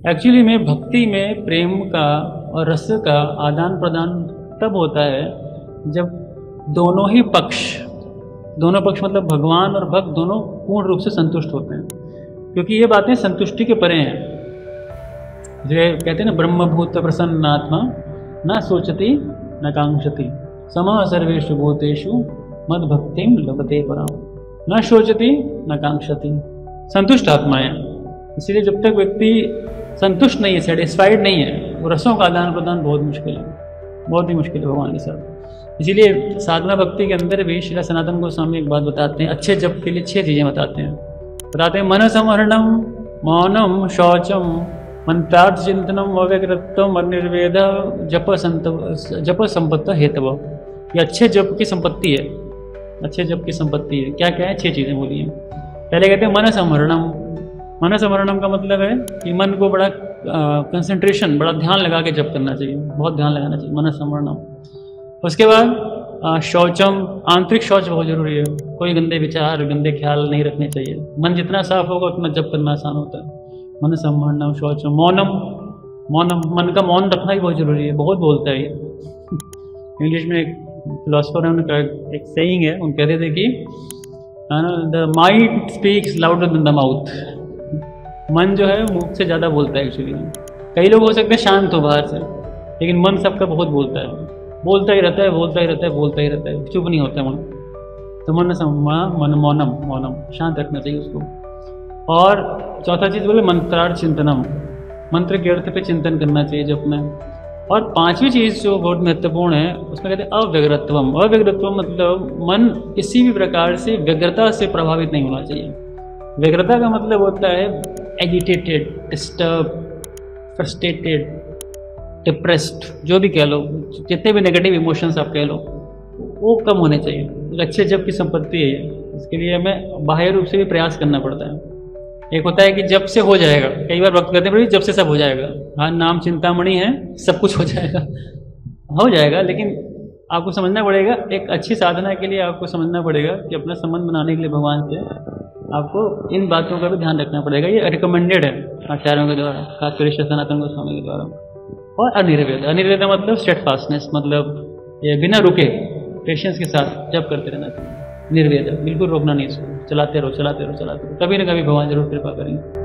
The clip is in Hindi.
एक्चुअली में भक्ति में प्रेम का और रस का आदान प्रदान तब होता है जब दोनों पक्ष मतलब भगवान और भक्त दोनों पूर्ण रूप से संतुष्ट होते हैं, क्योंकि ये बातें संतुष्टि के परे हैं। जो कहते हैं ना, ब्रह्मभूत प्रसन्नात्मा न सोचती न कांक्षति समः सर्वेषु भूतेषु मद भक्तिम लभते पराम। न सोचती न कांक्षति, संतुष्ट आत्मा है। इसीलिए जब तक व्यक्ति संतुष्ट नहीं है, सेटिस्फाइड नहीं है, वो रसों का आदान प्रदान बहुत मुश्किल है, बहुत ही मुश्किल है भगवान के साथ। इसीलिए साधना भक्ति के अंदर भी श्री सनातन गोस्वामी एक बात बताते हैं, अच्छे जप के लिए 6 चीज़ें बताते हैं मन संहरणम, मौनम, शौचम, मंत्रार्थ चिंतनम, अव्यग्रत्वम, निर्वेद, जप संपत्त हेतव। ये अच्छे जप की संपत्ति है, अच्छे जप की संपत्ति है। क्या क्या है? 6 चीज़ें बोली हैं। पहले कहते हैं मन संहरणम। मन संवरणम का मतलब है कि मन को बड़ा कंसंट्रेशन, बड़ा ध्यान लगा के जप करना चाहिए, बहुत ध्यान लगाना चाहिए, मन संवरणम। उसके बाद शौचम, आंतरिक शौच बहुत जरूरी है। कोई गंदे विचार, गंदे ख्याल नहीं रखने चाहिए। मन जितना साफ होगा उतना जप करना आसान होता है। मन संवरणम, शौचम, मौनम। मन का मौन रखना भी बहुत जरूरी है, बहुत बोलता है ये। इंग्लिश में एक फिलोसफर है, उनका एक सेइंग है, उन कहते थे कि the mind speaks louder than the mouth. मन जो है मुख से ज़्यादा बोलता है एक्चुअली। कई लोग हो सकते हैं शांत हो बाहर से, लेकिन मन सबका बहुत बोलता है, बोलता ही रहता है, चुप नहीं होता मन। तो मन मौनम, शांत रखना चाहिए उसको। और चौथा चीज़ बोले मंत्रार्थ चिंतनम, मंत्र के अर्थ पे चिंतन करना चाहिए जब में। और 5वीं चीज़ जो बहुत महत्वपूर्ण है, उसमें कहते हैं अव्यग्रत्वम। अव्यग्रत्वम मतलब मन किसी भी प्रकार से व्यग्रता से प्रभावित नहीं होना चाहिए। व्यग्रता का मतलब होता है एजिटेटेड, डिस्टर्ब, फ्रस्ट्रेटेड, डिप्रेस्ड, जो भी कह लो, जितने भी नेगेटिव इमोशंस आप कह लो, वो कम होने चाहिए। एक अच्छे जप की संपत्ति है ये। इसके लिए हमें बाह्य रूप से भी प्रयास करना पड़ता है। एक होता है कि जब से हो जाएगा, कई बार वक्त कहते हैं जब से सब हो जाएगा। हाँ, नाम चिंतामणि है, सब कुछ हो जाएगा, लेकिन आपको समझना पड़ेगा, एक अच्छी साधना के लिए आपको समझना पड़ेगा कि अपना संबंध बनाने के लिए भगवान से आपको इन बातों का भी ध्यान रखना पड़ेगा। ये रिकमेंडेड है आचार्यों के द्वारा, खासकर श्री सनातन गोस्वामी के द्वारा। और अनिर्वेद मतलब स्टेडफास्टनेस, मतलब ये बिना रुके पेशेंस के साथ जब करते रहना चाहिए। निर्वेद, बिल्कुल रोकना नहीं इसको, चलाते रहो, कभी ना कभी भगवान जरूर कृपा करेंगे।